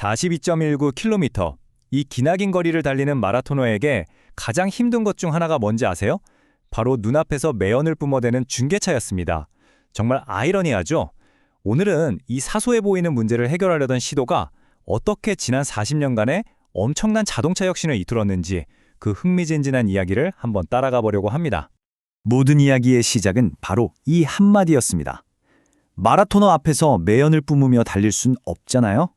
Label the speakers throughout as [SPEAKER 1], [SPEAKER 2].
[SPEAKER 1] 42.19km. 이 기나긴 거리를 달리는 마라토너에게 가장 힘든 것 중 하나가 뭔지 아세요? 바로 눈앞에서 매연을 뿜어대는 중계차였습니다. 정말 아이러니하죠? 오늘은 이 사소해 보이는 문제를 해결하려던 시도가 어떻게 지난 40년간의 엄청난 자동차 혁신을 이끌었는지 그 흥미진진한 이야기를 한번 따라가 보려고 합니다. 모든 이야기의 시작은 바로 이 한마디였습니다. 마라토너 앞에서 매연을 뿜으며 달릴 순 없잖아요?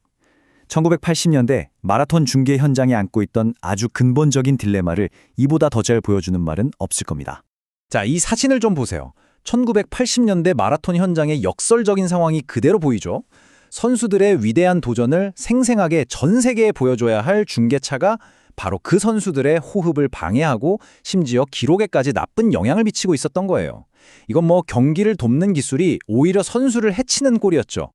[SPEAKER 1] 1980년대 마라톤 중계 현장에 안고 있던 아주 근본적인 딜레마를 이보다 더 잘 보여주는 말은 없을 겁니다.
[SPEAKER 2] 자, 이 사진을 좀 보세요. 1980년대 마라톤 현장의 역설적인 상황이 그대로 보이죠? 선수들의 위대한 도전을 생생하게 전 세계에 보여줘야 할 중계차가 바로 그 선수들의 호흡을 방해하고 심지어 기록에까지 나쁜 영향을 미치고 있었던 거예요. 이건 경기를 돕는 기술이 오히려 선수를 해치는 꼴이었죠.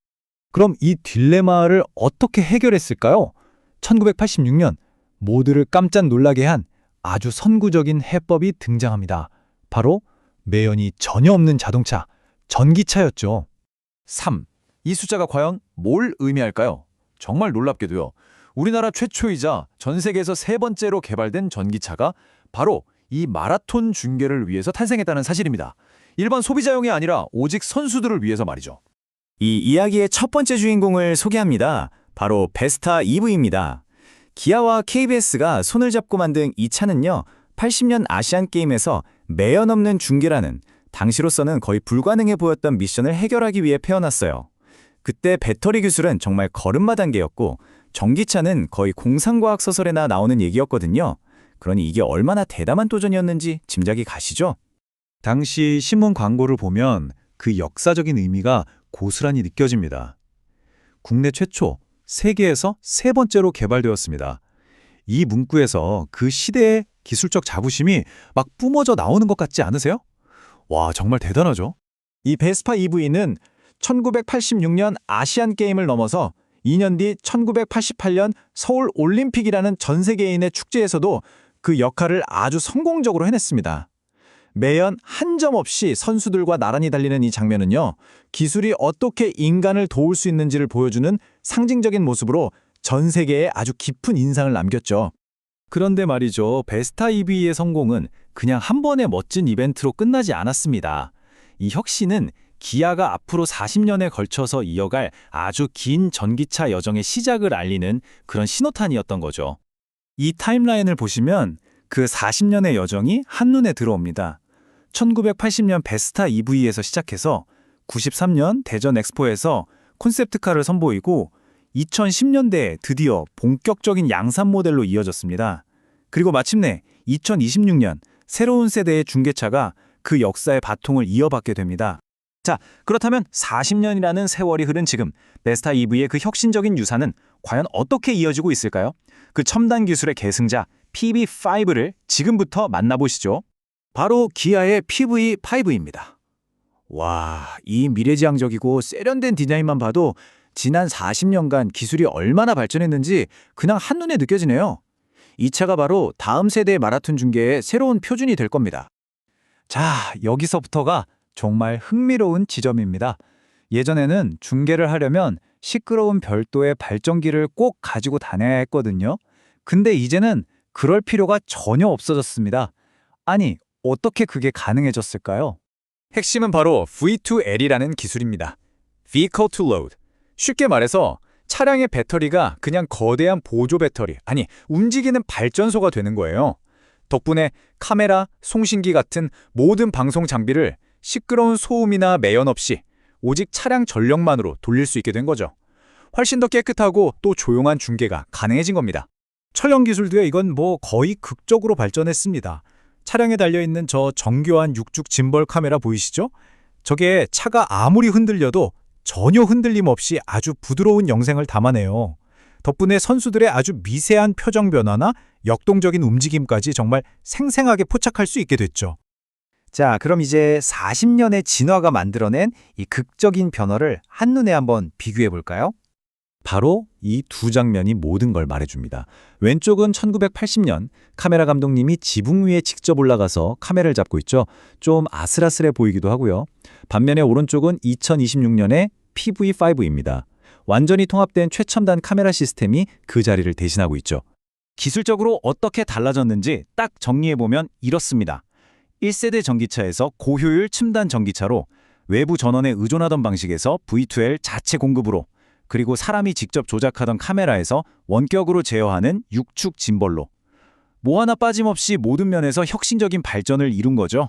[SPEAKER 1] 그럼 이 딜레마를 어떻게 해결했을까요? 1986년 모두를 깜짝 놀라게 한 아주 선구적인 해법이 등장합니다. 바로 매연이 전혀 없는 자동차, 전기차였죠.
[SPEAKER 2] 3. 이 숫자가 과연 뭘 의미할까요? 정말 놀랍게도요. 우리나라 최초이자 전 세계에서 세 번째로 개발된 전기차가 바로 이 마라톤 중계를 위해서 탄생했다는 사실입니다. 일반 소비자용이 아니라 오직 선수들을 위해서 말이죠.
[SPEAKER 1] 이 이야기의 첫 번째 주인공을 소개합니다. 바로 베스타 EV입니다. 기아와 KBS가 손을 잡고 만든 이 차는요, 80년 아시안게임에서 매연 없는 중계라는 당시로서는 거의 불가능해 보였던 미션을 해결하기 위해 태어났어요. 그때 배터리 기술은 정말 걸음마 단계였고 전기차는 거의 공상과학 소설에나 나오는 얘기였거든요. 그러니 이게 얼마나 대담한 도전이었는지 짐작이 가시죠?
[SPEAKER 3] 당시 신문 광고를 보면 그 역사적인 의미가 고스란히 느껴집니다. 국내 최초, 세계에서 세 번째로 개발되었습니다. 이 문구에서 그 시대의 기술적 자부심이 막 뿜어져 나오는 것 같지 않으세요? 와, 정말 대단하죠?
[SPEAKER 2] 이 베스파 EV는 1986년 아시안게임을 넘어서 2년 뒤 1988년 서울 올림픽이라는 전 세계인의 축제에서도 그 역할을 아주 성공적으로 해냈습니다. 매연 한 점 없이 선수들과 나란히 달리는 이 장면은요, 기술이 어떻게 인간을 도울 수 있는지를 보여주는 상징적인 모습으로 전 세계에 아주 깊은 인상을 남겼죠.
[SPEAKER 1] 그런데 말이죠, 베스타 EV의 성공은 그냥 한 번의 멋진 이벤트로 끝나지 않았습니다. 이 혁신은 기아가 앞으로 40년에 걸쳐서 이어갈 아주 긴 전기차 여정의 시작을 알리는 그런 신호탄이었던 거죠. 이 타임라인을 보시면 그 40년의 여정이 한눈에 들어옵니다. 1980년 베스타 EV에서 시작해서 93년 대전 엑스포에서 콘셉트카를 선보이고 2010년대에 드디어 본격적인 양산 모델로 이어졌습니다. 그리고 마침내 2026년 새로운 세대의 중계차가 그 역사의 바통을 이어받게 됩니다. 자, 그렇다면 40년이라는 세월이 흐른 지금 베스타 EV의 그 혁신적인 유산은 과연 어떻게 이어지고 있을까요? 그 첨단 기술의 계승자 PV5를 지금부터 만나보시죠. 바로 기아의 PV5입니다. 와, 이 미래지향적이고 세련된 디자인만 봐도 지난 40년간 기술이 얼마나 발전했는지 그냥 한눈에 느껴지네요. 이 차가 바로 다음 세대의 마라톤 중계의 새로운 표준이 될 겁니다. 자, 여기서부터가 정말 흥미로운 지점입니다. 예전에는 중계를 하려면 시끄러운 별도의 발전기를 꼭 가지고 다녀야 했거든요. 근데 이제는 그럴 필요가 전혀 없어졌습니다. 아니, 어떻게 그게 가능해졌을까요? 핵심은 바로 V2L이라는 기술입니다. Vehicle to Load. 쉽게 말해서 차량의 배터리가 그냥 거대한 보조 배터리, 아니 움직이는 발전소가 되는 거예요. 덕분에 카메라, 송신기 같은 모든 방송 장비를 시끄러운 소음이나 매연 없이 오직 차량 전력만으로 돌릴 수 있게 된 거죠. 훨씬 더 깨끗하고 또 조용한 중계가 가능해진 겁니다.
[SPEAKER 3] 촬영 기술도요, 이건 거의 극적으로 발전했습니다. 차량에 달려있는 저 정교한 6중 짐벌 카메라 보이시죠? 저게 차가 아무리 흔들려도 전혀 흔들림 없이 아주 부드러운 영상을 담아내요. 덕분에 선수들의 아주 미세한 표정 변화나 역동적인 움직임까지 정말 생생하게 포착할 수 있게 됐죠.
[SPEAKER 1] 자, 그럼 이제 40년의 진화가 만들어낸 이 극적인 변화를 한눈에 한번 비교해 볼까요? 바로 이 두 장면이 모든 걸 말해줍니다. 왼쪽은 1980년 카메라 감독님이 지붕 위에 직접 올라가서 카메라를 잡고 있죠. 좀 아슬아슬해 보이기도 하고요. 반면에 오른쪽은 2026년의 PV5입니다.
[SPEAKER 2] 완전히 통합된 최첨단 카메라 시스템이 그 자리를 대신하고 있죠.
[SPEAKER 1] 기술적으로 어떻게 달라졌는지 딱 정리해보면 이렇습니다. 1세대 전기차에서 고효율 첨단 전기차로, 외부 전원에 의존하던 방식에서 V2L 자체 공급으로, 그리고 사람이 직접 조작하던 카메라에서 원격으로 제어하는 6축 짐벌로, 뭐 하나 빠짐없이 모든 면에서 혁신적인 발전을 이룬 거죠.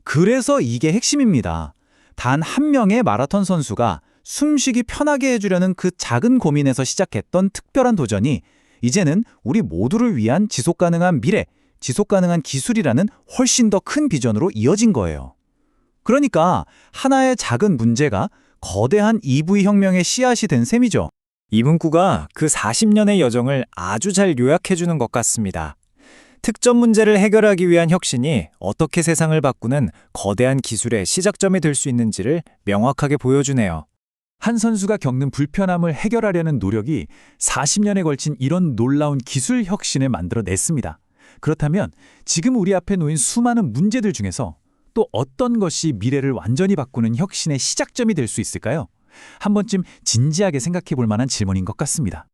[SPEAKER 2] 그래서 이게 핵심입니다. 단 한 명의 마라톤 선수가 숨쉬기 편하게 해주려는 그 작은 고민에서 시작했던 특별한 도전이 이제는 우리 모두를 위한 지속가능한 미래, 지속가능한 기술이라는 훨씬 더 큰 비전으로 이어진 거예요. 그러니까 하나의 작은 문제가 거대한 EV 혁명의 씨앗이 된 셈이죠.
[SPEAKER 3] 이 문구가 그 40년의 여정을 아주 잘 요약해주는 것 같습니다. 특정 문제를 해결하기 위한 혁신이 어떻게 세상을 바꾸는 거대한 기술의 시작점이 될 수 있는지를 명확하게 보여주네요.
[SPEAKER 2] 한 선수가 겪는 불편함을 해결하려는 노력이 40년에 걸친 이런 놀라운 기술 혁신을 만들어냈습니다. 그렇다면 지금 우리 앞에 놓인 수많은 문제들 중에서 또 어떤 것이 미래를 완전히 바꾸는 혁신의 시작점이 될 수 있을까요? 한 번쯤 진지하게 생각해 볼 만한 질문인 것 같습니다.